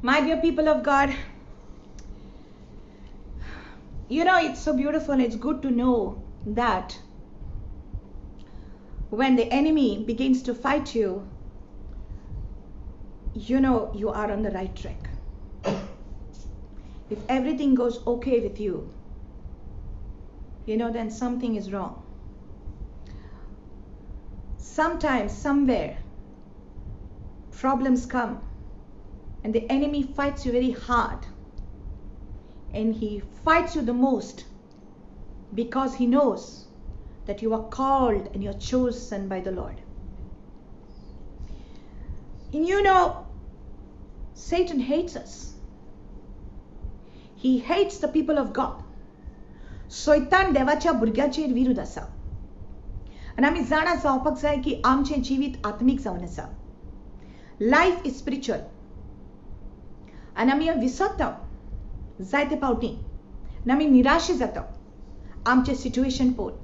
My dear people of God, you know, it's so beautiful and it's good to know that when the enemy begins to fight you, you know you are on the right track. If everything goes okay with you, you know, then something is wrong. Sometimes, somewhere, problems come and the enemy fights you very hard. And he fights you the most because he knows that you are called and you're chosen by the Lord. And you know, Satan hates us. He hates the people of God. शैतान देवाच्या भुरग्याचेर विरुद्ध आसा. आणि आमी जाणा जावपाक जाय की आमचें जिवीत आत्मीक जावन आसा. Life is spiritual. आनी आमी विसरता जायते फावटी आनी आमी निराशे जाता आमचें सिच्युएशन पळोवन.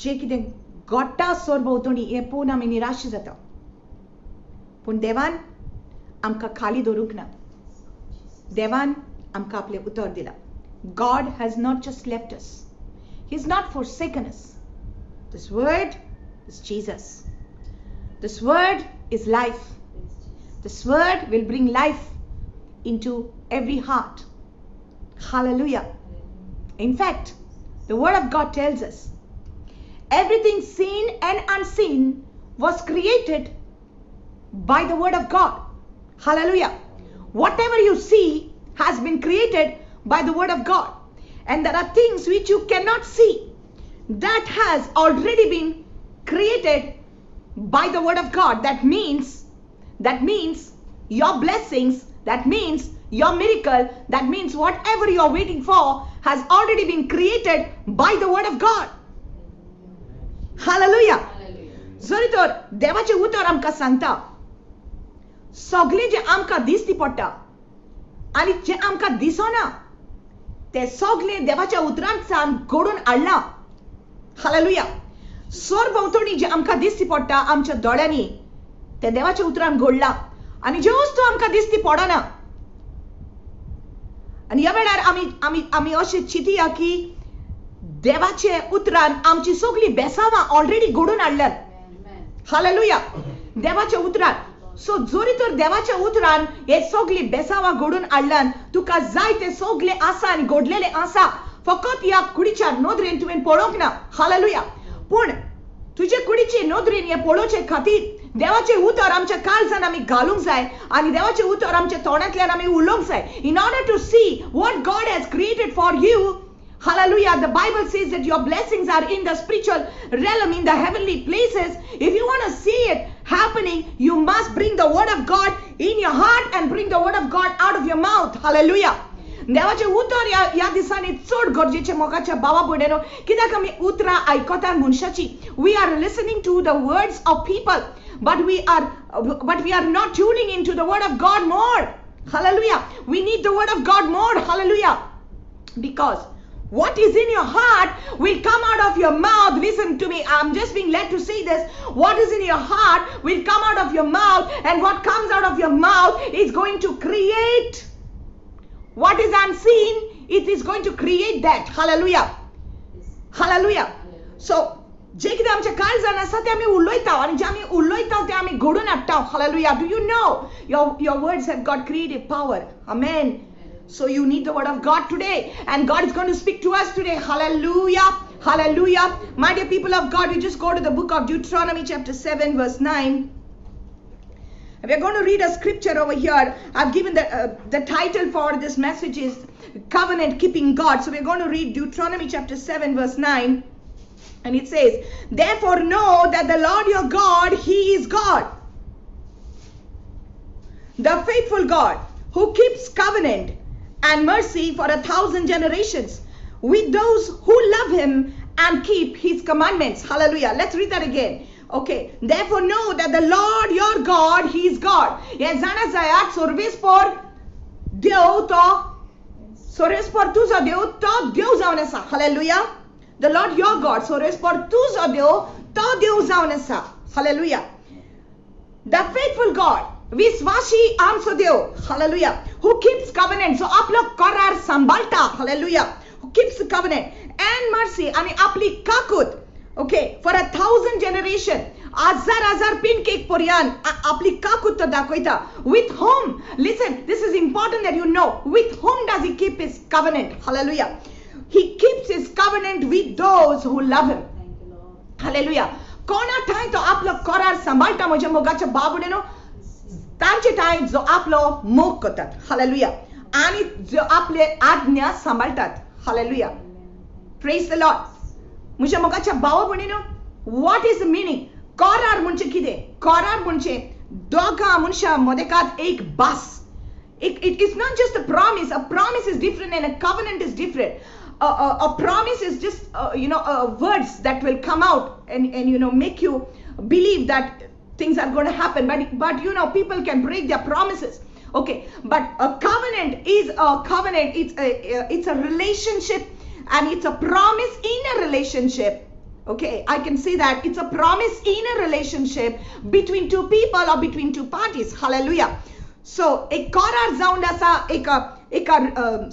जें कितें घडटा सरभोंवतणी हें पळोवन आमी निराशे जाता. पूण देवान आमकां खाली दवरूंक ना. देवान आमकां आपलें उतर दिलां. God has not just left us. He's not forsaken us. This word is Jesus. This word is life. This word will bring life into every heart. Hallelujah. In fact, the word of God tells us everything seen and unseen was created by the word of God. Hallelujah. Whatever you see has been created by the word of God. And there are things which you cannot see that has already been created by the word of God. That means your blessings, that means your miracle, that means whatever you are waiting for has already been created by the word of God. Hallelujah. जरी तर देवाचे उतर आमकां सांगता सगळें जें आमकां दिश्टी पडटा आनी जें आमकां दिसना तें सगळें देवाच्या उतरांतल्यान घडोवन हाडलां. हालेलुया. सरभोंवतणी जें आमकां दिश्टी पडटा आमच्या दोळ्यांनी तें देवाच्या उतरान घडलां. आनी ज्यो वस्तू आमकां दिश्टी पडना आनी ह्या वेळार आमी अशें चिंतया की देवाचे उतरान आमची सगळीं बेसांवां ऑलरेडी घडोवन हाडल्यात. हालेलुया. देवाच्या उतरान. सो जोरी तर देवाच्या उतरान हे सगळीं बेसांवां घडोवन हाडल्यान तुका जाय ते सगळें आसा आनी घडलेलें आसा. फकत ह्या कुडीच्या नदरेन तुवें पळोवंक ना. हालेलुया. पूण तुजे कुडीचे नदरेन हें पळोवचे खातीर देवाचे उतर आमच्या काळजान आमी घालूंक जाय आनी देवाचे उतर आमच्या तोंडांतल्यान आमी उलोवंक जाय. In order to see what God has created for you, hallelujah, the Bible says that your blessings are in the spiritual realm, in the heavenly places. If you want to see it happening, you must bring the word of God in your heart and bring the word of God out of your mouth. Hallelujah. देवाचे उतर ह्या दिसांनी चड गरजेचे मोगाच्या भावा भयणीनो. कित्याक आमी उतरां आयकतात मनशाची. We are listening to the words of people, but we are not tuning into the word of God more. Hallelujah. We need the word of God more. Hallelujah. Because what is in your heart will come out of your mouth. Listen to me. I'm just being led to say this. What is in your heart will come out of your mouth, and what comes out of your mouth is going to create what is unseen. It is going to create that. Hallelujah. Hallelujah. So जे कितें आमच्या काळजान आसा तें आमी उलयता आनी जें आमी उलयता तें आमी घडोवन हाडटा. Hallelujah. Do you know your words have got creative power? Amen. So you need the word of God today, and God is going to speak to us today. Hallelujah. Hallelujah. My dear people of God, we just go to the book of Deuteronomy chapter 7 verse 9. We're going to read a scripture over here. I've given the title for this message is Covenant Keeping God. So we're going to read Deuteronomy chapter 7 verse 9. And it says, therefore know that the Lord your God, He is God, the faithful God, who keeps covenant and mercy for 1,000 generations with those who love Him and keep His commandments. Hallelujah. Let's read that again. Okay. Therefore know that the Lord your God, He is God. Yes, जाणा जायात सर्वेस्पर देव तो सर्वेस्पर तुजो देव तो देव जावन आसा. Hallelujah. The Lord your God, सर्वेस्पर तुजो देव तो देव जावन आसा. Hallelujah. The faithful God, विश्वासी आमचो देव, hallelujah, who keeps covenant. So आपलो करार सांभाळता, hallelujah, who keeps covenant and mercy, आणि आपली काकूत, okay, for 1,000 generation, 1000 पिनकेक पर्यंत आपली काकूत तो दाखवता. With whom, listen, this is important that you know, with whom does he keep his covenant? Hallelujah. He keeps his covenant with those who love him. Hallelujah. कोणा ठाई तो आपलो करार सांभाळता म्हज्या मोगाच्या बाबुडेनो, तांचे ठाई जो आपलो मोग करतात, हालेलुया, आणि जो आपले आज्ञा सांभाळतात, हालेलुया. Praise the Lord. म्हज्या मोगाच्या भावा भयणीनो, व्हॉट इज द मीनिंग? करार म्हणजे कितें? करार म्हणजे दोगा मनशां मदेकात एक भास. It is not just a promise. A promise is different and a covenant is different. A promise is just words that will come out and make you believe that things are going to happen, but people can break their promises, okay, but a covenant is a covenant. It's a relationship, and it's a promise in a relationship. Okay, I can see that it's a promise in a relationship between two people or between two parties. Hallelujah. So एक करार जावन आसा, एक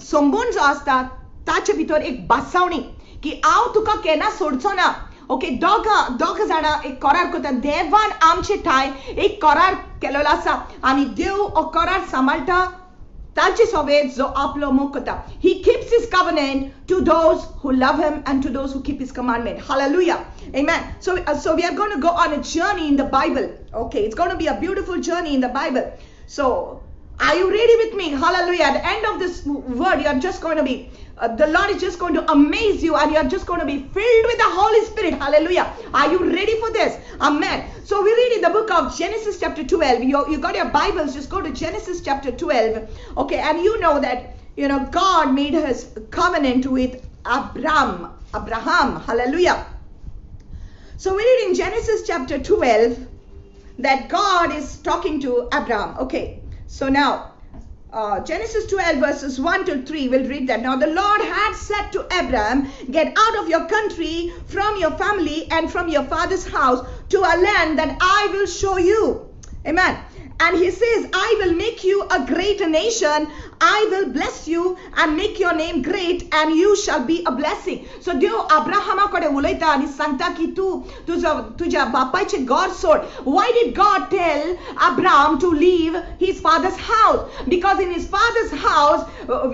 संबंध जो आसता ताचे भितर एक बासावणी की हांव तुका केन्ना सोडचो ना. ओके, दोग जाणां एक करार करता. देवान आमचे ठाय एक करार केलेलो आसा आनी देव हो करार सांबाळटा ताचे सोबे जो आपलो मोग करता. He keeps his covenant to those who love him and to those who keep his commandment. Hallelujah. Amen. So we are going to go on a journey in the Bible. Okay, it's going to be a beautiful journey in the Bible. So, are you ready with me? Hallelujah. At the end of this word, you're just going to be, the Lord is just going to amaze you, and you're just going to be filled with the Holy Spirit. Hallelujah. Are you ready for this? Amen. So we read in the book of Genesis chapter 12. You got your Bibles, just go to Genesis chapter 12. Okay, and you know that, God made his covenant with Abraham. Hallelujah. So we read in Genesis chapter 12 that God is talking to Abraham. Okay, so now Genesis 12 verses 1 to 3, we'll read that. Now the Lord had said to Abraham, get out of your country, from your family, and from your father's house to a land that I will show you. Amen. And he says, I will make you a great nation. I will bless you and make your name great, and you shall be a blessing. So देव अब्राहमाकडे उलयता आणि सांगता की तू तुझ्या बापाचे घर सोड. Why did God tell Abraham to leave his father's house? Because in his father's house,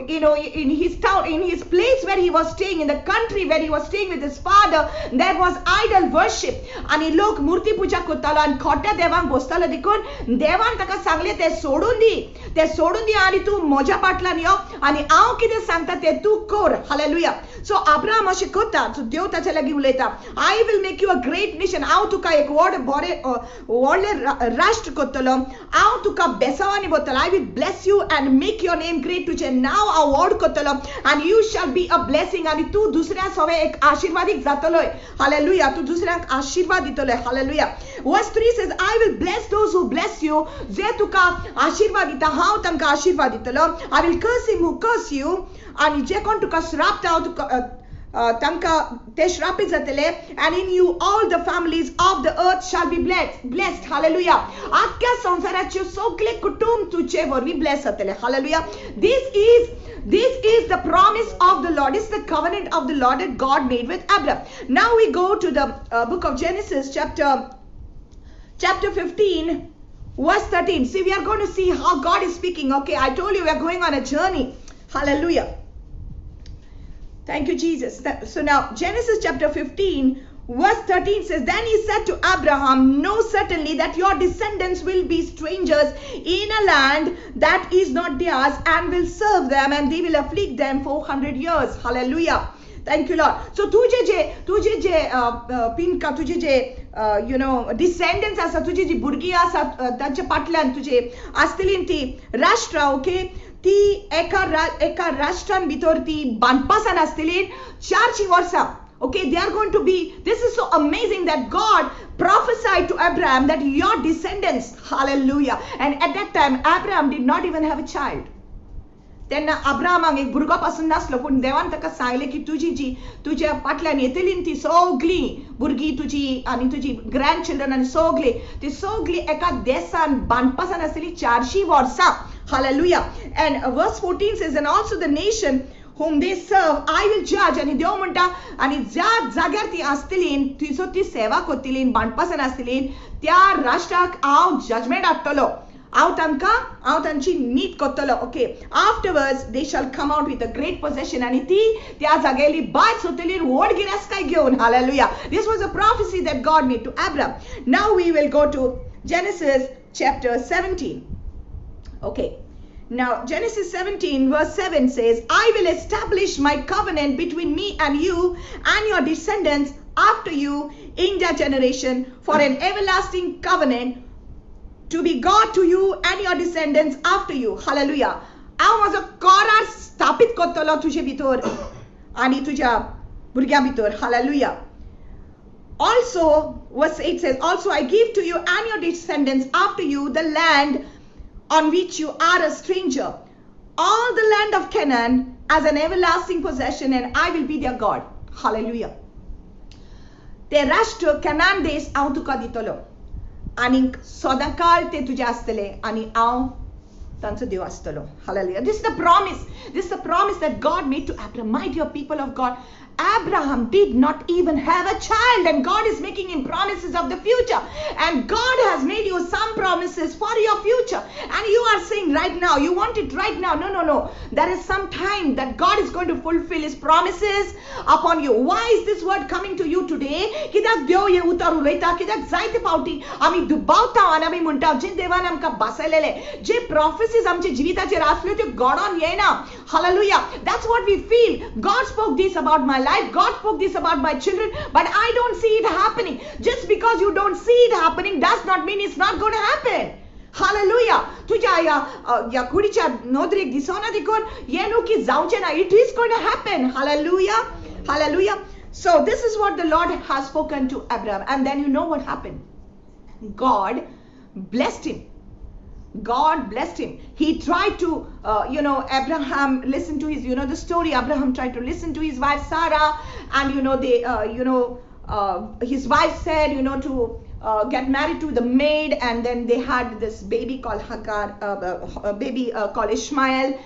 in his town, in his place where he was staying, in the country where he was staying with his father, there was idol worship. आणि लोक मूर्ती पूजा करतालो आणि खोट्या देवांक बसतालो देखून देवान ताका सांगले ते सोडून दी आणि तू म्हज्या पाटलान यो आणि हांव कितें सांगता तें तू कर. हालेलुया. सो अब्राहम अशें करता. सो देव ताचे लागीं उलयता, I will make you a great nation. हांव तुका एक व्हडलें राष्ट्र करतलो. हांव तुका बेसावांनी भरतलो. I will bless you and make your name great. तुजें नांव हांव व्हड करतलो and you shall be a blessing. आनी तू दुसऱ्या सवे एक आशिर्वादीक जातलोय. हालेलुया. तू दुसऱ्यांक आशिर्वाद दितलोय. Hallelujah. Verse 3 says, I will bless those who bless you. जे तुका आशिर्वाद दिता हांव तांकां आशिर्वाद दितलो. I will curse him who curse you. आणि जे कोण तुका श्रापता हांव तुका तांकां ते श्रापीत जातले. And in you all the families of the earth shall be blessed. Hallelujah. आख्या संसाराचे सगळे कुटुंब तुझे वरवीं bless जातले. Hallelujah. This is the promise of the Lord. It's the covenant of the Lord that God made with Abraham. Now we go to the book of Genesis chapter 15 verse 13. See, we are going to see how God is speaking. Okay, I told you we are going on a journey. Hallelujah. Thank you, Jesus. So now Genesis chapter 15 verse 13 says, then he said to Abraham, know certainly that your descendants will be strangers in a land that is not theirs, and will serve them, and they will afflict them 400 years. Hallelujah. Thank you, Lord. So तुझे जे पिनका तुझे जे descendants आसा, तुझे जी भुरगीं आसा तांच्या फाटल्यान तुझे आसतलीं ती राष्ट्रां, ओके, ती एका राष्ट्रान भितर ती बांदपासान आसतलीं 400 वर्सां. Okay, they are going to be, this is so amazing that God prophesied to Abraham that your descendants, hallelujah. And at that time, Abraham did not even have a child. तेन्ना अब्राहमाक एक भुरगो पासून नासलो, पूण देवान ताका सांगलें की तुज्या फाटल्यान येतली ती सगळीं भुरगीं तुजी आनी तुजी ग्रँड चिल्ड्रन आनी सगळीं ती सगळीं एका देसान बांदपासान आसतलीं 400 वर्सां. Hallelujah. And verse 14 says, and also the nation whom they serve I will judge. आणि देव म्हणटा आनी ज्या जाग्यार ती आसतली तिचो ती सेवा करतली बांदपासान आसतली त्या राष्ट्राक हांव जजमेंट हाडटलो. हांव तांची नीत करतलो. Okay, afterwards they shall come out with a great possession. आणि ती त्या जागेली भायर सरतली व्हड गिरेस्ताय घेवन. Hallelujah. This was a prophecy that God made to Abraham. Now we will go to Genesis chapter 17. Okay. Now, Genesis 17 verse 7 says, I will establish my covenant between me and you and your descendants after you in their generation for an everlasting covenant to be God to you and your descendants after you. Hallelujah. हांव म्हजो करार स्थापीत करतलो तुजे भितर आनी तुज्या भुरग्यां भितर. Hallelujah. Also, verse 8 says, also I give to you and your descendants after you the land on which you are a stranger, all the land of Canaan as an everlasting possession, and I will be their God. Hallelujah. ते राष्ट्र कनान देश हांव तुका दितलो आनी सदांकाळ ते तुजे आसतले आनी हांव तांचो देव आसतलो. Hallelujah. This is the promise. This is the promise that God made to Abraham. My dear people of God, Abraham did not even have a child, and God is making him promises of the future, and God has made you some promises for your future, and you are saying right now you want it right now. No, there is some time that God is going to fulfill his promises upon you. Why is this word coming to you today? कित्याक देव हे उतर उलयता, कित्याक जायते फावटी आमी दुबावता आनी आमी म्हणटा जे देवान आमकां बसयलेले जे प्रॉफेसीज आमच्या जिविताचेर आसल्यो त्यो घडोवन येना. Hallelujah. That's what we feel. God spoke this about my life, God spoke this about my children, but I don't see it happening. Just because you don't see it happening does not mean it's not going to happen. Hallelujah. तुझ्या या कुडीच्या नोदरेक दिसोना देखून ये न्हू की जावचें ना. It is going to happen. Hallelujah. Hallelujah. So this is what the Lord has spoken to Abraham, and then you know what happened. God blessed him. God blessed him. He tried to, Abraham listened to his, the story. Abraham tried to listen to his wife Sarah, and his wife said, to get married to the maid, and then they had this baby called Hagar, a baby called Ishmael,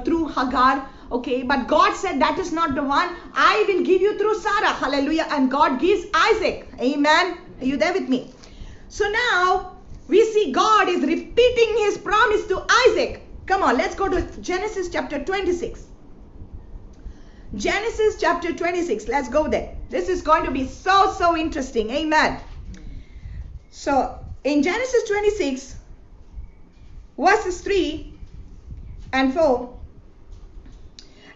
through Hagar. Okay, but God said that is not the one. I will give you through Sarah. Hallelujah. And God gives Isaac. Amen. Are you there with me? So now we see God is repeating his promise to Isaac. Come on, let's go to Genesis chapter 26. Genesis chapter 26. Let's go there. This is going to be so interesting. Amen. So in Genesis 26, verses 3 and 4,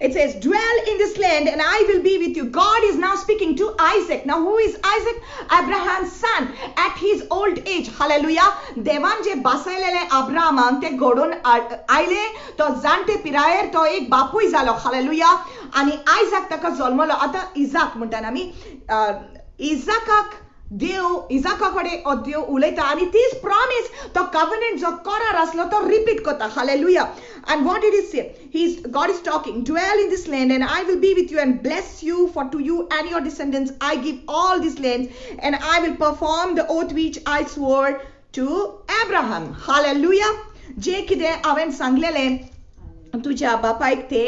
it says, dwell in this land and I will be with you. God is now speaking to Isaac. Now who is Isaac? Abraham's son at his old age. Hallelujah. देवान जे बसयलेले अब्राहमाक ते घडोवन आयले तो जाणटे पिरायेर तो एक बापूय जालो. Hallelujah. आणि आयजाक ताका जल्मलो. आता इजाक म्हणटा आमी इजाकाक देव इजाका कडेन देव उलयता आनी तीच प्रॉमिस तो कव्हनंट जो करार आसलो तो रिपीट करता. Hallelujah. And what did he say? God is talking, dwell in this land and I will be with you and bless you, for to you and your descendants I give all these lands, and I will perform the oath which I swore to Abraham. Hallelujah. जे कितें हांवें सांगलेले तुज्या बापायक ते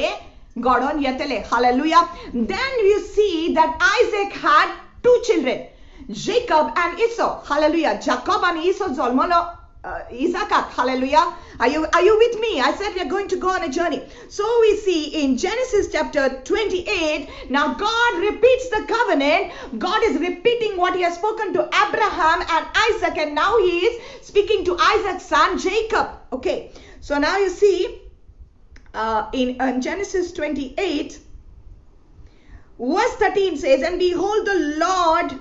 घडोवन येतले. Hallelujah. Then you see that Isaac had two children, Jacob and Esau. Hallelujah. Jacob and Esau zolmolo Isaac. Hallelujah. Are you with me? I said we are going to go on a journey. So we see in Genesis chapter 28, now God repeats the covenant. God is repeating what he has spoken to Abraham and Isaac, and now he is speaking to Isaac's son Jacob. Okay. So now you see in Genesis 28, verse 13 says, and behold, the Lord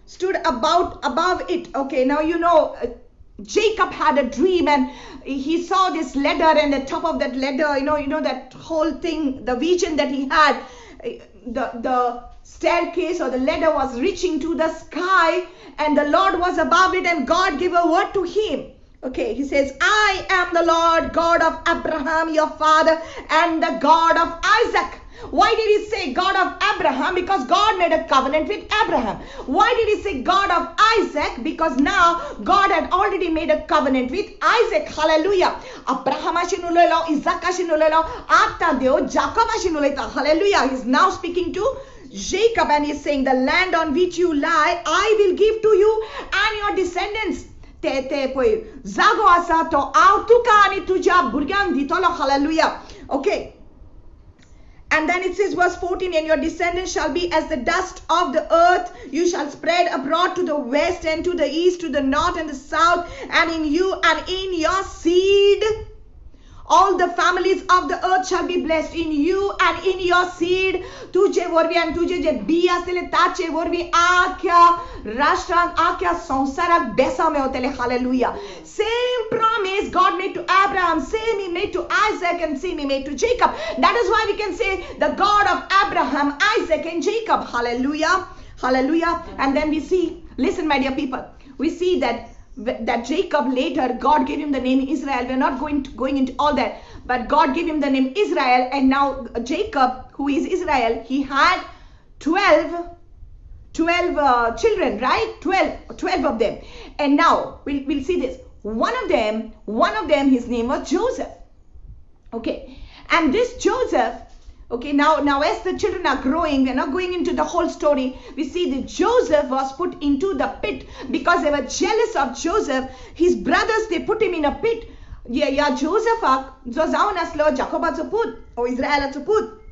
stood above it. Okay, now Jacob had a dream and he saw this ladder, and the top of that ladder, that whole thing, the vision that he had, the staircase or the ladder was reaching to the sky, and the Lord was above it, and God gave a word to him. Okay, he says, I am the Lord God of Abraham, your father, and the God of Isaac. Why did he say God of Abraham? Because God made a covenant with Abraham. Why did he say God of Isaac? Because now God had already made a covenant with Isaac. Hallelujah. Abraham ashinulelo, Isaac ashinulelo, atta deo Jacob ashinuleta. Hallelujah. He's now speaking to Jacob and he's saying, the land on which you lie, I will give to you and your descendants. Te poi zago asa to tuka ani tuja burgan ditolo. Hallelujah. Okay. And then it says verse 14, and your descendants shall be as the dust of the earth. You shall spread abroad to the west and to the east, to the north and the south, and in you and in your seed all the families of the earth shall be blessed. In you and in your seed. तुझे वरवी आणि तुझे जे B असलेले ताचे वरवी आख्या राष्ट्रांक आख्या संसाराक बेसामे होतले. Hallelujah. Same promise God made to Abraham, same he made to Isaac, and same he made to Jacob. That is why we can say the God of Abraham, Isaac, and Jacob. Hallelujah. Hallelujah. And then we see, listen my dear people, we see that Jacob later, God gave him the name Israel. We're not going into all that, but God gave him the name Israel. And now Jacob, who is Israel, he had 12 children, right? 12 of them. And now we'll see this. One of them, his name was Joseph. Okay. And this Joseph, okay, now as the children are growing, we're not going into the whole story. We see that Joseph was put into the pit because they were jealous of Joseph. His brothers, they put him in a pit. Yeah, Joseph, zo zaun aslo Jacobacho put, or Israelacho put.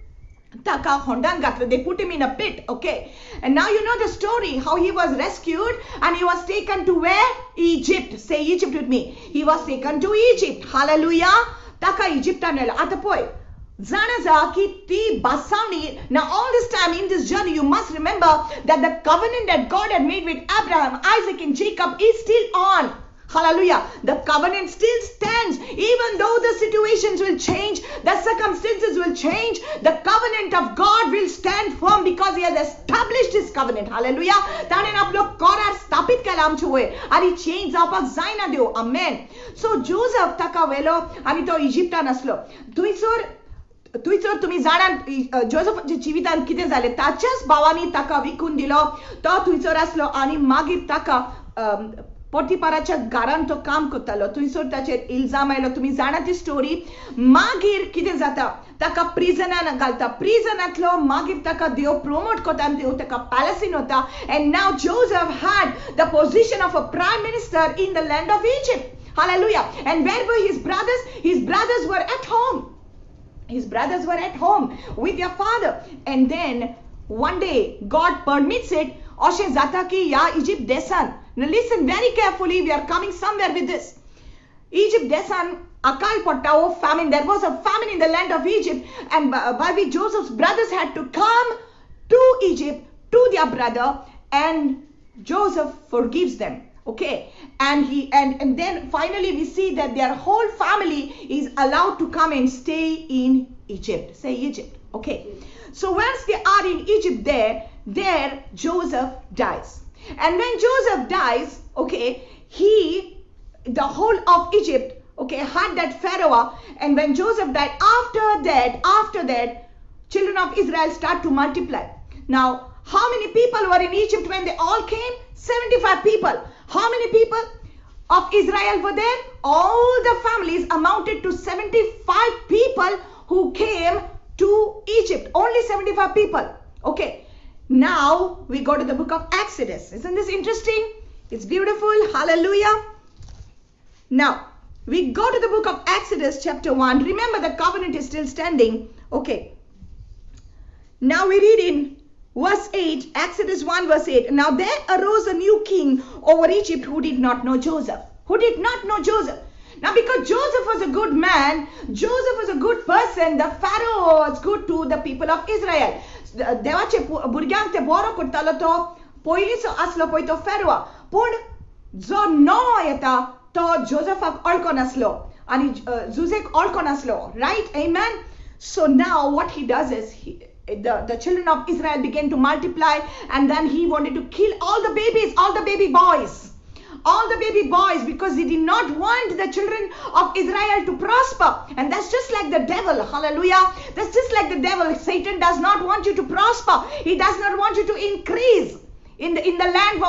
Taka hondan gatlo, they put him in a pit, okay. And now you know the story, how he was rescued and he was taken to where? Egypt. Say Egypt with me. He was taken to Egypt. Hallelujah. Taka Egypt anela atapoi. Now all this time in this journey, you must remember that the covenant that God had made with Abraham, Isaac, and Jacob is still on. Hallelujah. The covenant still stands. Even though the situations will change, the circumstances will change, the covenant of God will stand firm because he has established his covenant. Hallelujah. Amen. So Joseph taka velo ani to Egyptan aslo. तुझर तुम्ही जाणान जोसेफाच्या जिवितान कितें जालें ताच्याच भावांनी ताका विकून दिलो तो थंयसर आसलो आनी मागीर ताका पोटिफाराच्या घरान तो काम करतालो थंयसर ताचेर इल्जाम आयलो तुमी जाणा ती स्टोरी मागीर कितें जाता ताका प्रिजनान घालता प्रिजनांतलो मागीर ताका देव प्रमोट करता आनी देव ताका पॅलेसीन वता and now Joseph had the position of a prime minister in the land of Egypt. Hallelujah. And where were his brothers? His brothers were at home. His brothers were at home with their father. And then one day God permits it. Oshe zata ki ya Egypt desan. Now listen very carefully. We are coming somewhere with this. Egypt desan akal pottao famine. There was a famine in the land of Egypt. And by which Joseph's brothers had to come to Egypt to their brother. And Joseph forgives them. Okay, and then finally we see that their whole family is allowed to come and stay in Egypt. Say Egypt. Okay. So once they are in Egypt there Joseph dies. And when Joseph dies, okay, the whole of Egypt, okay, had that Pharaoh. And when Joseph died, after that, children of Israel start to multiply. Now, how many people were in Egypt when they all came? 75 people. How many people of Israel were there? All the families amounted to 75 people who came to Egypt. Only 75 people. Okay. Now we go to the book of Exodus. Isn't this interesting? It's beautiful. Hallelujah. Now we go to the book of Exodus chapter 1. Remember the covenant is still standing. Okay. Now we read in verse 8, Exodus 1 verse 8. Now there arose a new king over Egypt who did not know Joseph. Who did not know Joseph. Now because Joseph was a good man, Joseph was a good person, the Pharaoh was good to the people of Israel. देवाचे भुरग्यांक ते बरो करतालो तो पयलींचो आसलो पळय तो फेरवा पूण जो नवो येता तो जोसेफाक अळको नासलो आनी जुजेक अळको नासलो right amen. So now what he does is the children of Israel began to multiply and then he wanted to kill all the babies, all the baby boys. all the baby boys, because he did not want the children of Israel to prosper. And that's just like the devil. Hallelujah. That's just like the devil. Satan does not want you to prosper. He does not want you to increase in the land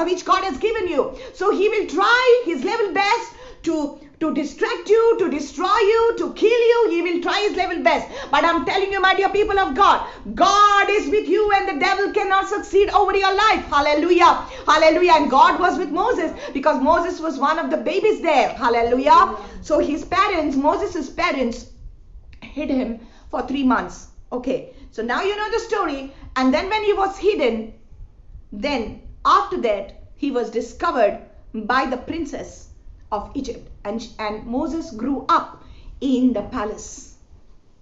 which God has given you. So he will try his level best to distract you, to destroy you, to kill you. He will try his level best. But I'm telling you, my dear people of God, God is with you and the devil cannot succeed over your life. Hallelujah. Hallelujah. And God was with Moses because Moses was one of the babies there. Hallelujah. So his parents, Moses' parents, hid him for 3 months. Okay. So now you know the story. And then when he was hidden, then after that, he was discovered by the princess of Egypt, and Moses grew up in the palace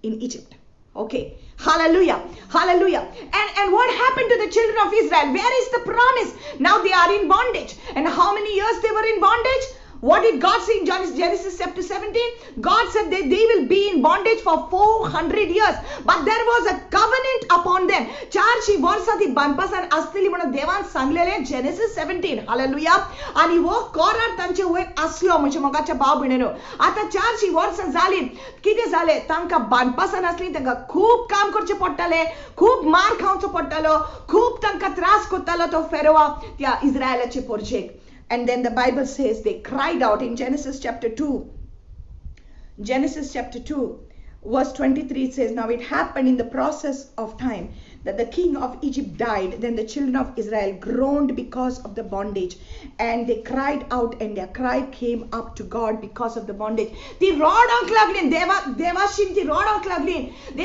in Egypt. Okay, hallelujah, hallelujah. And what happened to the children of Israel? Where is the promise? Now they are in bondage. And how many years they were in bondage? What did God say in Genesis chapter 17? God said that they will be in bondage for 400 years. But there was a covenant upon them. 400 वर्षांची बांधपासन असलेली म्हणून देवान सांगलेले Genesis 17. Hallelujah. आणि वो कोरार तांचे वयर असलो म्हणजे मोगाच्या भाव भयणीनो. आता 400 वर्ष जाली. किती झाले? तांका बांधपासन असली तांका खूप काम करचे पडटाले, खूप मार खावचो पडटालो, खूप तांका त्रास करतालो तो फेरोआ त्या इस्रायलाचे पोरचेक. And then the Bible says they cried out in Genesis chapter 2. Genesis chapter 2, verse 23, it says, now it happened in the process of time that the king of Egypt died. Then the children of Israel groaned because of the bondage. And they cried out, and their cry came up to God because of the bondage. They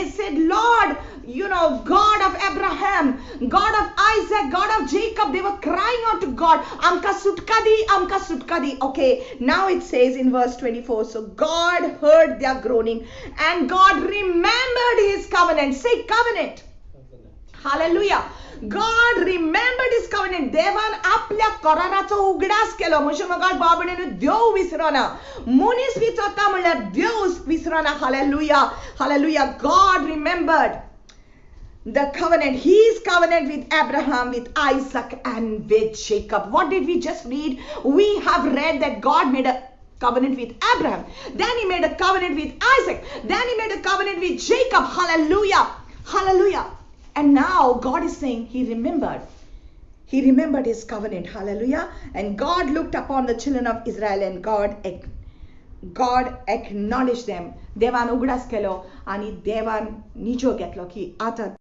said, Lord, you know, God of Abraham, God of Isaac, God of Jacob. They were crying out to God. Amka sutkadi, amka sutkadi. Okay, now it says in verse 24, so God heard their groaning and God remembered his covenant. Say covenant. Hallelujah. God remembered his covenant. देवान आपल्या कराराचो उगडास केलो. म्हणजे मगाळ बाबणेन देव विसरना. मनीस विसरता म्हणल्यार देव विसरना. Hallelujah. Hallelujah. God remembered the covenant, his covenant with Abraham, with Isaac, and with Jacob. What did we just read? We have read that God made a covenant with Abraham. Then he made a covenant with Isaac. Then he made a covenant with Jacob. Hallelujah. Hallelujah. And now God is saying he remembered. He remembered his covenant. Hallelujah. And God looked upon the children of Israel and God acknowledged them. देवान उगडास केलो आणि देवान निजो घेतलो की आता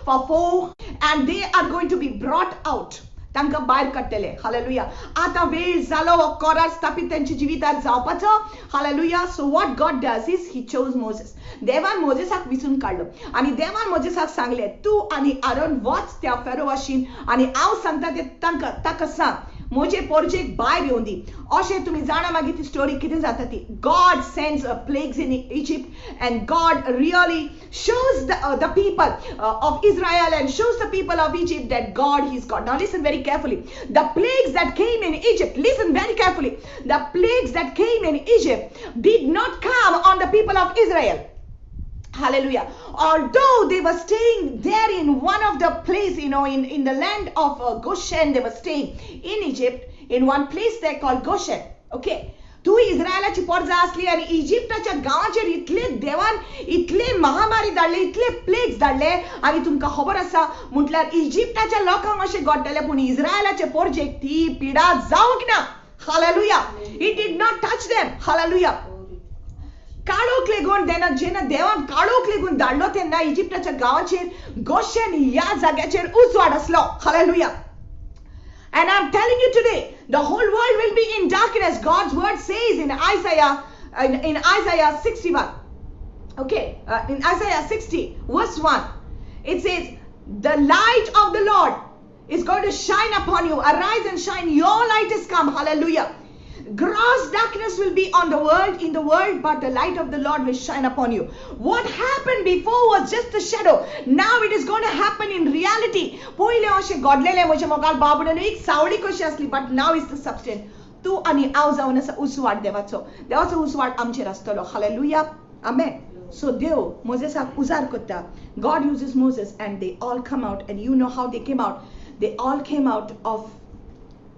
for 4 and they are going to be brought out. तांका भायर काडटले. हालेलुया. आता वेळ जालो हो करार स्थापित त्यांच्या जिवितांत जावपाचो. Hallelujah. So what God does is he chose Moses. देवान मोजेसाक विचून काडलो आणि देवान मोजेसाक सांगले तू आणि आरोन वच त्या फेरोवाशीन आणि हांव सांगता ते ताका सांग मोजे पोरजेक भायर येवन दी. अशें तुमी जाणा मागीर ती स्टोरी कितें जाता ती. God sends plagues in Egypt and God really shows the people of Israel and shows the people of Egypt that God is God. Now listen very carefully. The plagues that came in Egypt, listen very carefully. The plagues that came in Egypt did not come on the people of Israel. Hallelujah. Although they were staying there in one of the place, you know, in the land of Goshen, they were staying in Egypt in one place there called Goshen. Okay. तू इस्रायलाची पोरजा असली आणि इजिप्ताच्या गावांचेर इतले देवान इतले महामारी धाडले, इतले plagues धाडले आणि तुमकां खबर आसा म्हटल्यार इजिप्ताच्या लोकांक अशें घडटलें पूण इस्रायलाचे पोरजेक ती पिडा जावंक ना. Hallelujah. It did not touch them. Hallelujah. काळोख लेगून जेन्ना देवान काळोख लेगून धाडलो तेन्ना इजिप्ताच्या गांवाचेर गोशेन ह्या जाग्याचेर उजवाड असलो. Hallelujah. And I'm telling you today, the whole world will be in darkness. God's word says in Isaiah 61. Okay, in Isaiah 60 verse 1, it says, the light of the Lord is going to shine upon you. Arise and shine. Your light is come. Hallelujah. Gross darkness will be on the world, in the world, but the light of the Lord will shine upon you. What happened before was just a shadow. Now it is going to happen in reality. पहिले अशे घडलेले म्हजे मोगाल बाबून एक सावळी कशी असली, but now is the substance. तू आणि हांव जावन आसा उसवाड देवाचो उसवाड आमचेर आसतलो. Hallelujah. Amen. So देव मोजेसाक उजार करता. God uses Moses and they all come out, and you know how they came out. They all came out of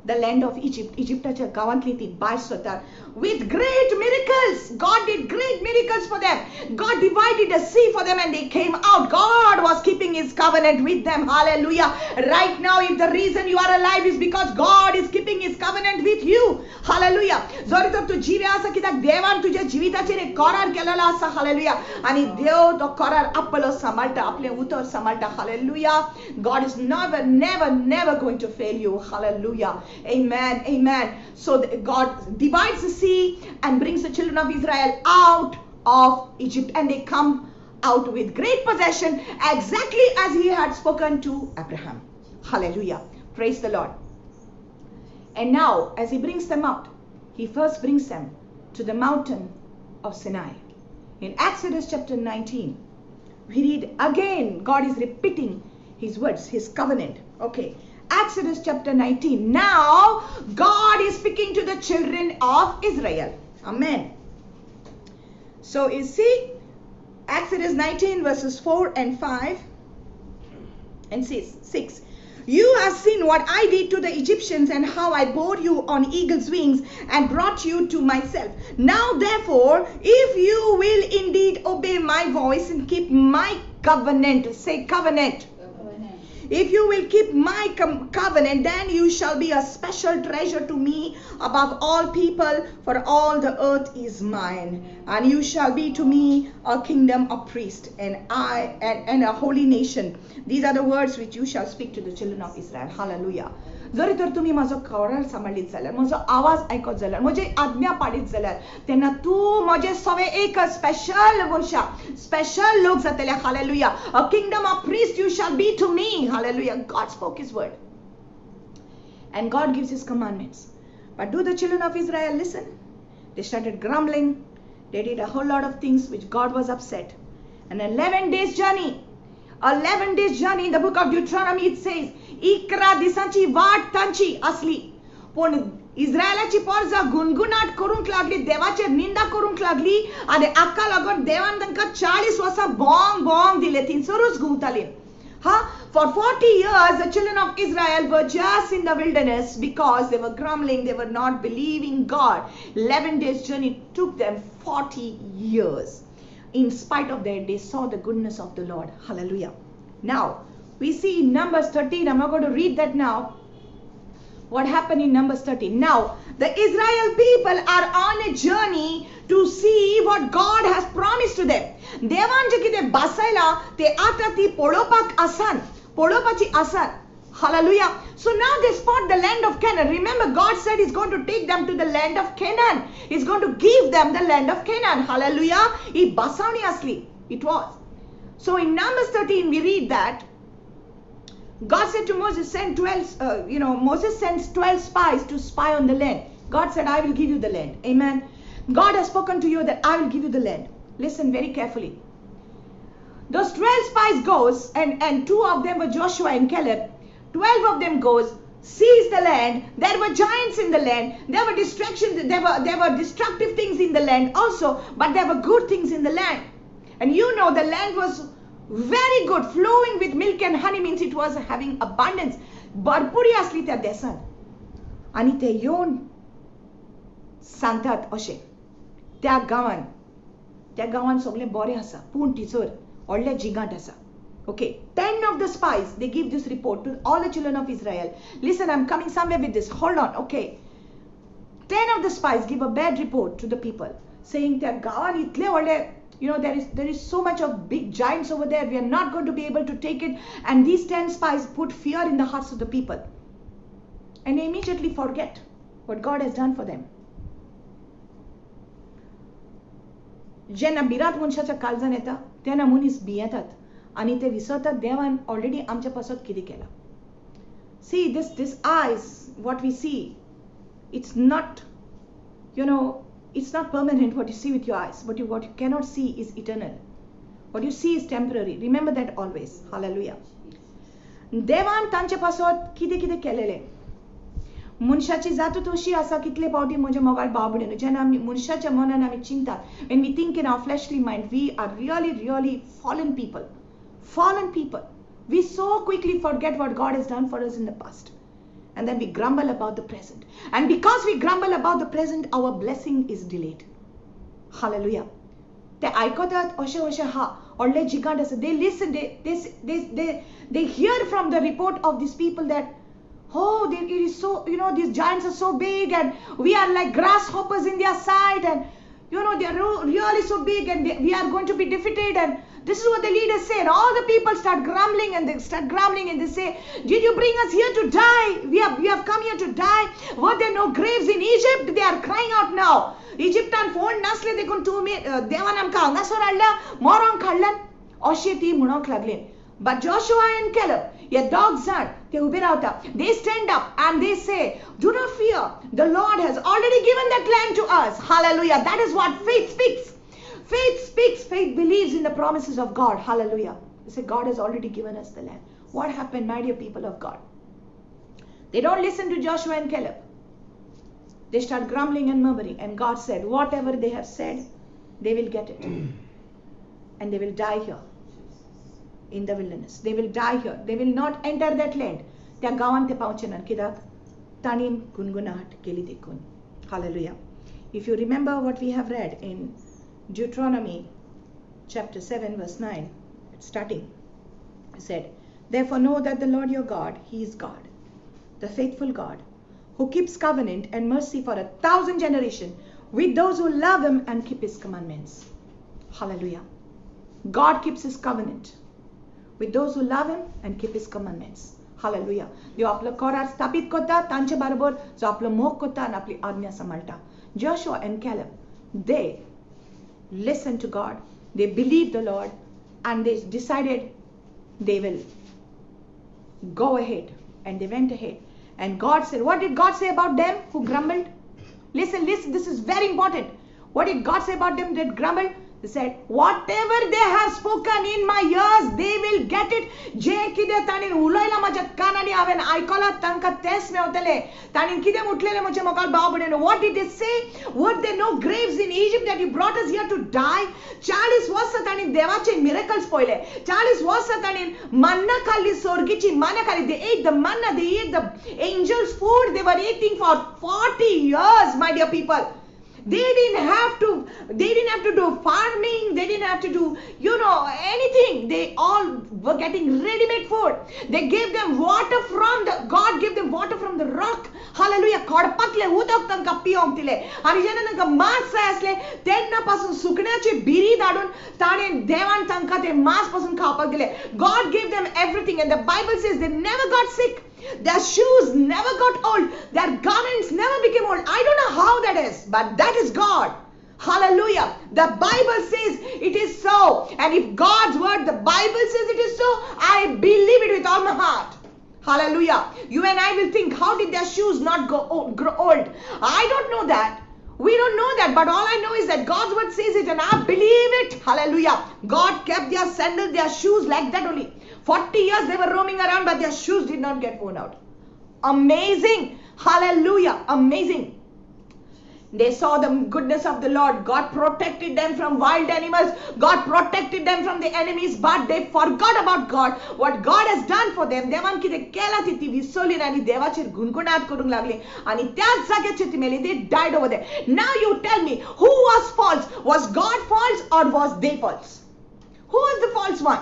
the land of Egypt. Egyptaच्या गावांतली ती भास स्वता. With great miracles. God did great miracles for them. God divided the sea for them and they came out. God was keeping his covenant with them. Hallelujah. Right now, if the reason you are alive is because God is keeping his covenant with you. Hallelujah. जरी तर तू जिवे आसा कित्याक देवान तुज्या जिविताचेर एक करार केलेलो आसा. Hallelujah. आणि देव तो करार आपलो सांबाळटा, आपले उतर सांबाळटा. Hallelujah. God is never going to fail you. Hallelujah. Amen. Amen. So God divides the sea and brings the children of Israel out of Egypt, and they come out with great possession, exactly as he had spoken to Abraham. Hallelujah. Praise the Lord. And now, as he brings them out, he first brings them to the mountain of Sinai. In Exodus chapter 19, we read again, God is repeating his words, his covenant. Okay. Exodus chapter 19. Now, God is speaking to the children of Israel. Amen. So, you see, Exodus 19 verses 4 and 5 and 6. You have seen what I did to the Egyptians and how I bore you on eagle's wings and brought you to myself. Now, therefore, if you will indeed obey my voice and keep my covenant, say covenant. If you will keep my covenant, then you shall be a special treasure to me above all people, for all the earth is mine. And you shall be to me a kingdom of priests, and a holy nation. These are the words which you shall speak to the children of Israel. Hallelujah. जरी तर तुम्ही माझो करार सांबाळीत जाल्यार, म्हजो आवाज आयकत जाल्यार, म्हजी आज्ञा पाळीत जाल्यार, तेन्ना तूं म्हजे सवे एक स्पेशल मनशा, स्पेशल लोक जातले. Hallelujah. A kingdom of priests you shall be to me. Hallelujah. God spoke his word. And God gives his commandments. But do the children of Israel listen? They started grumbling. They did a whole lot of things which God was upset. An 11 days journey. 11 days journey in the book of Deuteronomy it says, इकरा दिसांची वाट तांची असली. पण इस्रायलाची पोरसां गुणगुणाट करूंक लागली, देवाचेर निंदा करूंक लागली, आणि हाका लागून देवान तांकां 40 वर्सां बोंग दिले, थिंसरूच घुंवताली. For 40 years, the children of Israel were just in the wilderness because they were grumbling, they were not believing God. 11 days journey took them 40 years. In spite of that, they saw the goodness of the Lord. Hallelujah. Now, we see in Numbers 13, I'm not going to read that now. What happened in Numbers 13? Now, the Israel people are on a journey to see what God has promised to them. देवान जे कितें बासायला ते आतां ती पळोवपाक आसान, पळोवपाची आसान. Hallelujah. So now they spot the land of Canaan. Remember, God said he's going to take them to the land of Canaan. He's going to give them the land of Canaan. Hallelujah. He basawni asli. It was. So in Numbers 13, we read that God said to Moses, Moses sends 12 spies to spy on the land. God said, I will give you the land. Amen. God has spoken to you that I will give you the land. Listen very carefully. Those 12 spies goes, and 2 of them were Joshua and Caleb. 12 of them goes, sees the land. There were giants in the land. There were distractions. There were destructive things in the land also, but there were good things in the land. And you know the land was very good, flowing with milk and honey, means it was having abundance. भरपुरी असली त्या देशान. आणि ते येऊन सांगतात अशें, त्या गांवान सगळें बरें आसा, पूण थंयसर व्हडले जिगांट आसा. Okay, 10 of the spies, they give this report to all the children of Israel. Listen, I'm coming somewhere with this. Hold on, okay. 10 of the spies give a bad report to the people, saying that gawan itle vade, there is so much of big giants over there. We are not going to be able to take it. And these 10 spies put fear in the hearts of the people. And they immediately forget what God has done for them. जेन्ना भिरांत मनशाच्या काळजान येता, तेन्ना मनीस भियेतात. आणि ते विसरतात देवान ऑलरेडी आमच्या पासत कितें केला. See, this eyes, what we see, it's not, it's not permanent what you see with your eyes. But what you cannot see is eternal. What you see is temporary. Remember that always. Hallelujah. देवान तांचे पासत कितें केलेले. मनशाची जातूच अशी आसा, कितले फावटी म्हजे मोगाळ भाव भयणीनो, जेन्ना आमी मनशाच्या मनान आमी चिंतात, when we think in our fleshly mind, we are really fallen people. We so quickly forget what God has done for us in the past. And then we grumble about the present. And because we grumble about the present, our blessing is delayed. Hallelujah. They aikotat osha ha odle jigand asa. They listen, they hear from the report of these people that, oh, it is so, these giants are so big and we are like grasshoppers in their sight, and they are really so big and we are going to be defeated. And this is what the leaders say. And all the people start grumbling and they say, did you bring us here to die? We have come here to die. Were there no graves in Egypt? They are crying out now. Egypt and phone nasle they kun to me devanam ka nasoralla moron kallan osheti munok laglin. But Joshua and Caleb, a dog's son, they stand up and they say, do not fear. The Lord has already given that land to us. Hallelujah. That is what faith speaks. Faith speaks. Faith believes in the promises of God. Hallelujah. They say, God has already given us the land. What happened, my dear people of God? They don't listen to Joshua and Caleb. They start grumbling and murmuring. And God said, whatever they have said, they will get it. And they will die here. In the wilderness. They will die here. They will not enter that land. त्या गावान ते पावचेनात कित्याक ताणीन गुणगुणाट केली देखून. Hallelujah. If you remember what we have read in Deuteronomy chapter 7 verse 9, starting, it said, therefore know that the Lord your God, He is God, the faithful God, who keeps covenant and mercy for 1,000 generations with those who love Him and keep His commandments. Hallelujah. God keeps His covenant with those who love Him and keep His commandments. Hallelujah. देव आपलं करार स्थापित करता तांचे बरोबर जो आपलं मोग करता आणि आपली आज्ञा सांभाळता. Joshua and Caleb, they listened to God, they believed the Lord, and they decided they will go ahead, and they went ahead. And God said, what did God say about them who grumbled? Listen, this is very important. What did God say about them that grumbled? He said, whatever they have spoken in my ears, they will get it. जे किदें ताणीन उलयलां माझ्या कानांनी हांवें आयकलां तांकां तेंच मेवतलें. ताणीन किदें म्हटलेलें म्हज्या मोगाल भाव भयणीनो. What did they say? Were there no graves in Egypt that you brought us here to die? 40 वर्सां ताणीन देवाचे miracles पळयले. 40 वर्सां ताणीन manna खाल्ली, सोर्गीची manna खाल्ली. They ate the manna, they ate the angels' food. They were eating for 40 years, my dear people. They didn't have to do farming. They didn't have to do, anything. They all were getting ready-made food. They gave them water God gave them water from the rock. Hallelujah. कडपातले उदक तांकां पिवंक दिलें. आनी जेन्ना तांकां मांस जाय आसलें, तेन्ना पासून सुकण्याची बिरी धाडून ताणें देवान तांकां ते मांस पासून खावपाक दिलें. God gave them everything, and the Bible says they never got sick. Their shoes never got old. Their garments never became old. I don't know how that is, but that is God. Hallelujah. The Bible says it is so. And if God's word, the Bible says it is so, I believe it with all my heart. Hallelujah. You and I will think, how did their shoes not grow old? I don't know that. We don't know that, but all I know is that God's word says it and I believe it. Hallelujah. God kept their sandals, their shoes like that only. 40 years they were roaming around, but their shoes did not get worn out. Amazing. Hallelujah. Amazing. They saw the goodness of the Lord. God protected them from wild animals. God protected them from the enemies, but they forgot about God. What God has done for them. देवान कितें केलां ती विसरली आनी देवाचेर गुणगुणाट करूंक लागली आनी त्याच जाग्याचेर ती मेली. They died over there. Now you tell me, who was false? Was God false or was they false? Who was the false one?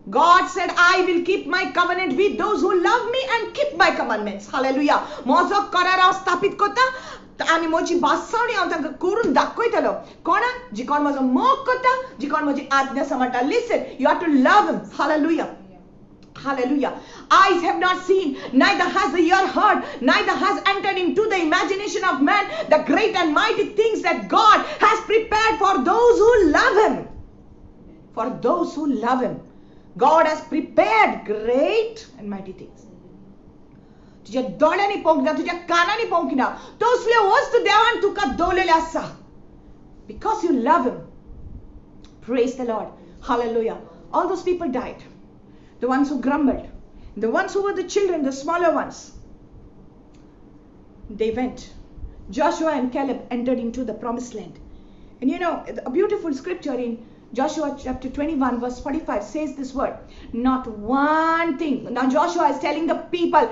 God said, I will keep my covenant with those who love me and keep my commandments. Hallelujah. म्हजो करार हांव स्थापीत करता आनी म्हजी बासावणी हांव तांकां करून दाखयतलो. कोणाक? जी कोण म्हजो मोग करता, जी कोण म्हजी आज्ञा सांबाळटा. Listen, you have to love him. Hallelujah. Hallelujah. Eyes have not seen, neither has the ear heard, neither has entered into the imagination of man the great and mighty things that God has prepared for those who love him. For those who love him. God has prepared great and mighty things. तुझ्या दोळ्यांनी पळोवंक ना, तुझ्या कानांनी पळोवंक ना, तसल्यो वस्तू देवान तुका दवरलेल्यो आसा. Because you love him. Praise the Lord. Hallelujah. All those people died. The ones who grumbled. The ones who were the children, the smaller ones. They went. Joshua and Caleb entered into the promised land. And a beautiful scripture in Joshua chapter 21 verse 45 says this word, not one thing. Now Joshua is telling the people,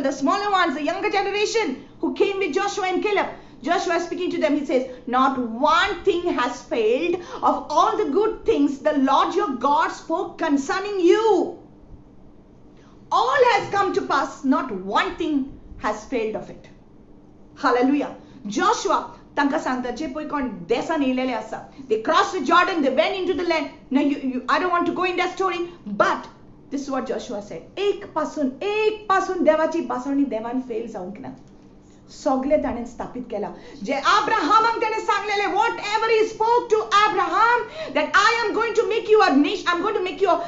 the smaller ones, the younger generation who came with Joshua and Caleb. Joshua is speaking to them. He says, not one thing has failed of all the good things the Lord your God spoke concerning you. All has come to pass. Not one thing has failed of it. Hallelujah. Joshua तांकां सांगता जे पळय कोण देसान येयलेले आसा, they crossed the Jordan, they went into the land. Now I don't want to go in that story, but this is what Joshua said. एक पासून देवाची बासवणी देवान fail जावंक ना. सगळे ताणें स्थापित केला. जे अब्राहमाक ताणें सांगलेले, whatever he spoke to Abraham, that I am going to make you a nation, I'm going to make your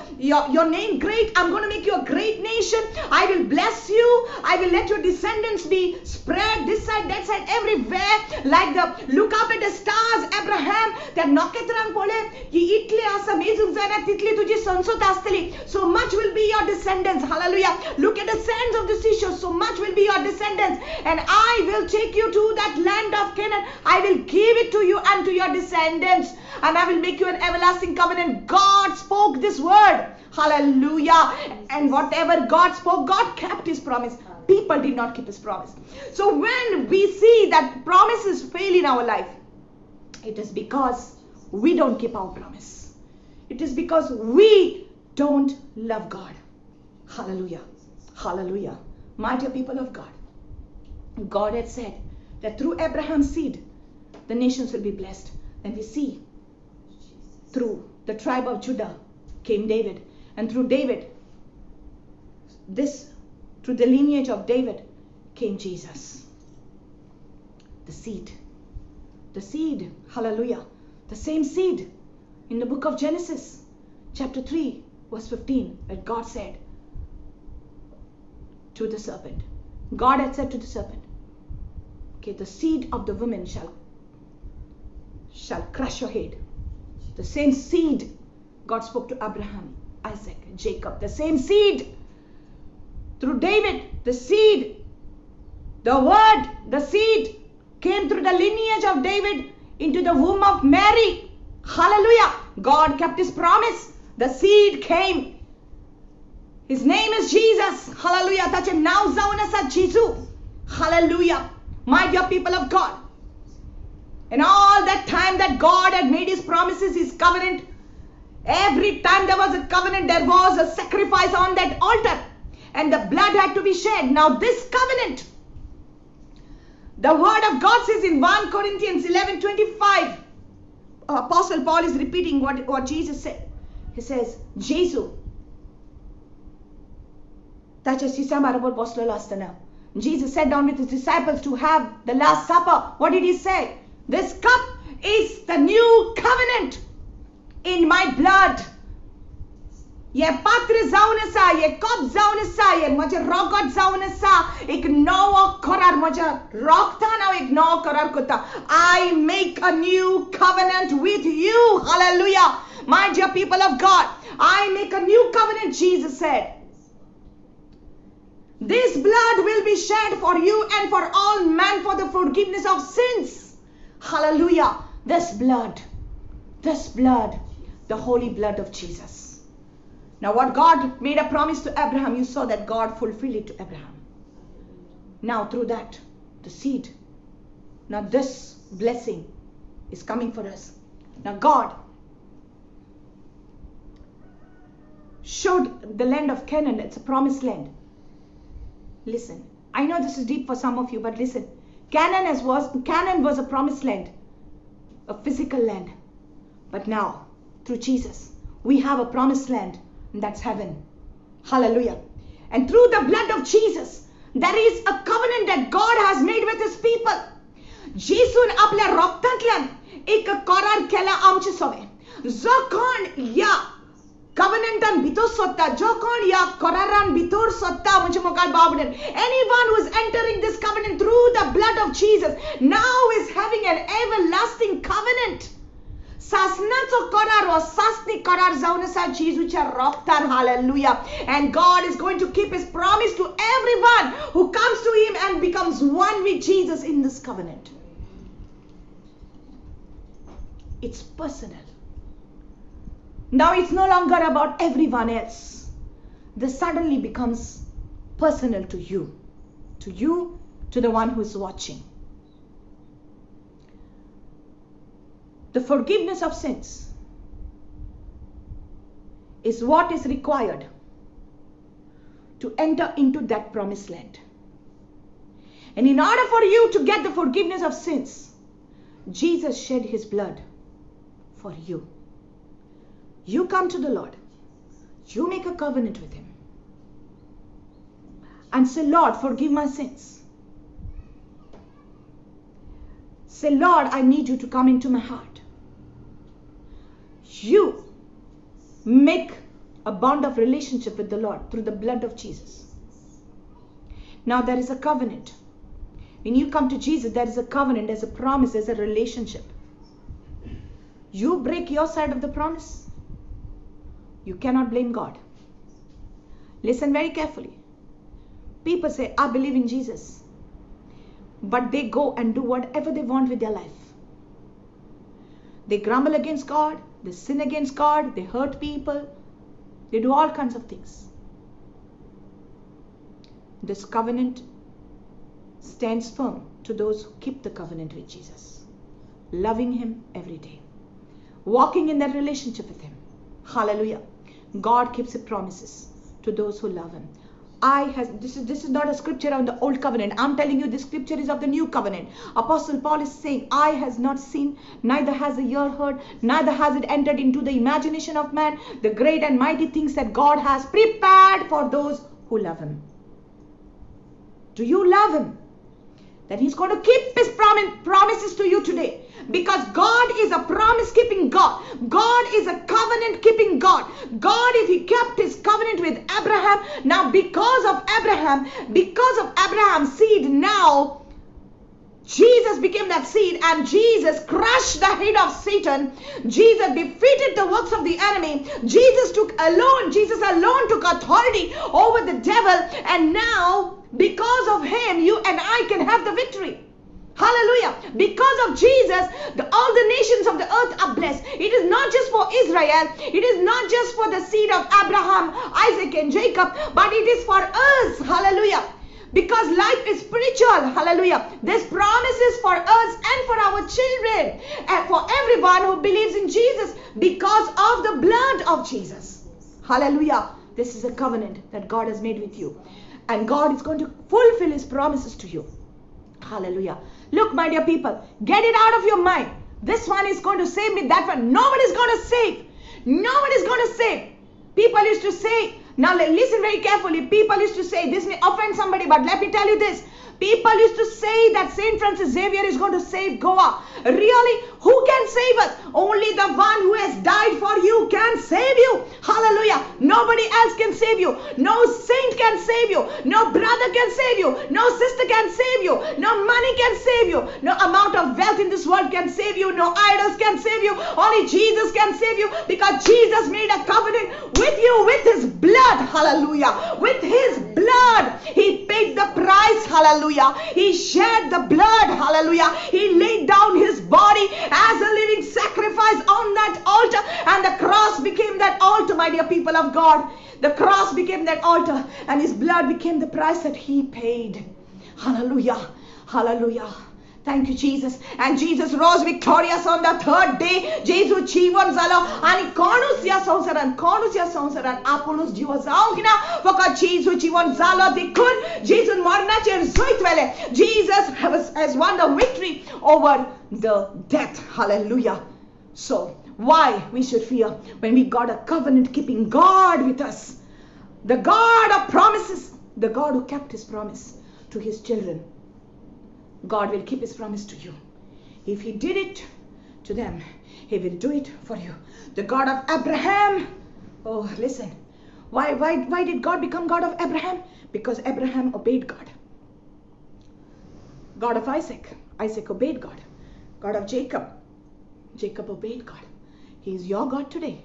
name great, I'm going to make you a great nation, I will bless you, I will let your descendants be spread this side, that side, everywhere, like look up at the stars, Abraham, त्या नखेत्रांक पळय की इतले आसा, मेजूंक जायना तितली तुजी संसत आसतली, so much will be your descendants. Hallelujah. Look at the sands of the seashore, so much will be your descendants, and I will take you to that land of Canaan. I will give it to you and to your descendants, and I will make you an everlasting covenant. God spoke this word. Hallelujah. And whatever God spoke, God kept his promise. People did not keep his promise. So when we see that promises fail in our life, it is because we don't keep our promise. It is because we don't love God. Hallelujah. Hallelujah. My dear people of God, God had said that through Abraham's seed, the nations will be blessed. And we see through the tribe of Judah came David. And through David, through the lineage of David came Jesus. The seed. Hallelujah. The same seed in the book of Genesis, chapter 3, verse 15, where God said to the serpent, God had said to the serpent, okay, the seed of the woman shall crush your head. The same seed God spoke to Abraham, Isaac, Jacob. The same seed through David. The seed, the word, the seed came through the lineage of David into the womb of Mary. Hallelujah. God kept his promise. The seed came. His name is Jesus. Hallelujah. Tache naw zaवन आसा Jesu. Hallelujah. My dear people of God. And all that time that God had made his promises, his covenant, every time there was a covenant, there was a sacrifice on that altar. And the blood had to be shed. Now this covenant, the word of God says in 1 Corinthians 11:25, Apostle Paul is repeating what Jesus said. He says, Jesus, ताच्या शिष्या बरोबर बसलेलो असताना, Jesus sat down with his disciples to have the Last Supper. What did he say? This cup is the new covenant in my blood. ये पात्र जावन आसा, ये कप जावन आसा, ये म्हजे रगत जावन आसा, एक नवो करार म्हज्या रगतान हांव एक नवो करार करता. I make a new covenant with you. Hallelujah. My dear people of God, I make a new covenant, Jesus said. This blood will be shed for you and for all men for the forgiveness of sins. Hallelujah. This blood, the holy blood of Jesus. Now what God made a promise to Abraham, you saw that God fulfilled it to Abraham. Now through that, the seed. Now this blessing is coming for us. Now God showed the land of Canaan. It's a promised land. Listen, I know this is deep for some of you, but listen. Canaan was a promised land, a physical land. But now, through Jesus, we have a promised land, and that's heaven. Hallelujah. And through the blood of Jesus, there is a covenant that God has made with his people. Jesus आपल्या रक्तांतल्यान एक करार केला आमचे सोबे. जो कोण या covenantan भितर सोदता, जो कोण या करारान भितर सोदता म्हणजे मोगाल बावडन, anyone who is entering this covenant through the blood of Jesus now is having an everlasting covenant. सासनाचो करार वा सासनी करार जावन आसा जेजूच्या रक्तान. Hallelujah. And God is going to keep his promise to everyone who comes to him and becomes one with Jesus in this covenant. It's personal. Now it's no longer about everyone else. This suddenly becomes personal to you, to the one who is watching. The forgiveness of sins is what is required to enter into that promised land. And in order for you to get the forgiveness of sins, Jesus shed his blood for you. You come to the Lord. You make a covenant with him. And say, Lord, forgive my sins. Say, Lord, I need you to come into my heart. You make a bond of relationship with the Lord through the blood of Jesus. Now there is a covenant. When you come to Jesus, there is a covenant, there's a promise, there's a relationship. You break your side of the promise, you cannot blame God. Listen very carefully. People say, I believe in Jesus. But they go and do whatever they want with their life. They grumble against God, they sin against God, they hurt people, they do all kinds of things. This covenant stands firm to those who keep the covenant with Jesus, loving him every day, walking in that relationship with him. Hallelujah. God keeps his promises to those who love him. This is not a scripture on the old covenant. I'm telling you, this scripture is of the new covenant. Apostle Paul is saying, eye has not seen, neither has the ear heard, neither has it entered into the imagination of man, the great and mighty things that God has prepared for those who love him. Do you love him? Then he's going to keep his promises to you today. Because God is a promise-keeping God. God is a covenant-keeping God. God, if he kept his covenant with Abraham, now because of Abraham's seed, now Jesus became that seed, and Jesus crushed the head of Satan. Jesus defeated the works of the enemy. Jesus alone took authority over the devil, and now because of him, you and I can have the victory. Hallelujah. Because of Jesus, all the nations of the earth are blessed. It is not just for Israel. It is not just for the seed of Abraham, Isaac and Jacob, but it is for us. Hallelujah. Because life is spiritual. Hallelujah. This promise is for us and for our children and for everyone who believes in Jesus because of the blood of Jesus. Hallelujah. This is a covenant that God has made with you. And God is going to fulfill his promises to you. Hallelujah. Look, my dear people, get it out of your mind. This one is going to save me, that one. Nobody's going to save. Nobody's going to save. People used to say, now listen very carefully. People used to say, this may offend somebody, but let me tell you this. People used to say that St. Francis Xavier is going to save Goa. Really? Who can save us? Only the one who has died for you can save you. Hallelujah. Nobody else can save you. No saint can save you. No brother can save you. No sister can save you. No money can save you. No amount of wealth in this world can save you. No idols can save you. Only Jesus can save you, because Jesus made a covenant with you with his blood. Hallelujah. With his blood. He paid the price. Hallelujah. He shed the blood. Hallelujah. He laid down his body as a living sacrifice on that altar, and the cross became that altar, my dear people of God. The cross became that altar, and his blood became the price that he paid. Hallelujah. Hallelujah. Thank you, Jesus. And Jesus rose victorious on the third day. Jesus जीवन झालं आणि कोणूच या संसारात आपणच जीव जाऊ ना, फक्त Jesus जीवन झालं देखून Jesus मरणाचे जित वेले. Jesus has won the victory over the death. Hallelujah. So why we should fear when we got a covenant keeping God with us, the God of promises, the God who kept his promise to his children. God will keep his promise to you. If he did it to them, he will do it for you. The God of Abraham. Oh, listen. Why did God become God of Abraham? Because Abraham obeyed God. God of Isaac. Isaac obeyed God. God of Jacob. Jacob obeyed God. He is your God today.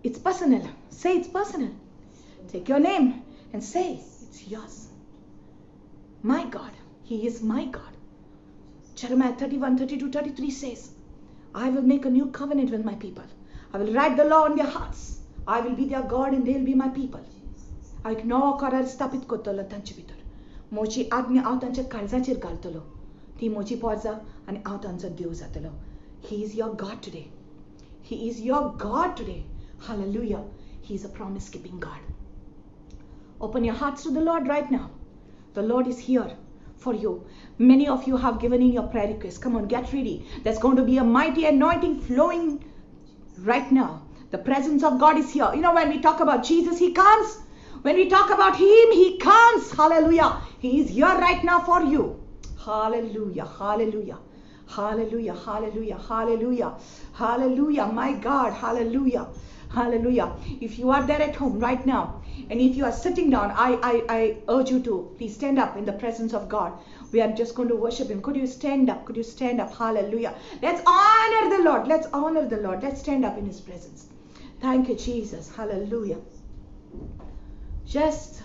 It's personal. Say it's personal. Take your name and say it's yours. My God. He is my God. Jeremiah 31, 32, 33 says, I will make a new covenant with my people. I will write the law on their hearts. I will be their God and they will be my people. हांव नवो करार स्थापीत करतलो तांचे भितर. म्हजी आज्ञा हांव तांच्या काळजाचेर घालतलो. ती म्हजी पोरजां आनी हांव तांचो देव जातलो. He is your God today. He is your God today. Hallelujah. He is a promise-keeping God. Open your hearts to the Lord right now. The Lord is here for you. Many of you have given in your prayer requests. Come on, get ready. There's going to be a mighty anointing flowing right now. The presence of God is here. You know, when we talk about Jesus, He comes. When we talk about Him, He comes. Hallelujah. He is here right now for you. Hallelujah. Hallelujah. Hallelujah. Hallelujah. Hallelujah. Hallelujah. My God. Hallelujah. Hallelujah. If you are there at home right now, and if you are sitting down, I urge you to please stand up in the presence of God. We are just going to worship Him. Could you stand up? Could you stand up? Hallelujah. Let's honor the Lord. Let's honor the Lord. Let's stand up in His presence. Thank you, Jesus. Hallelujah. Just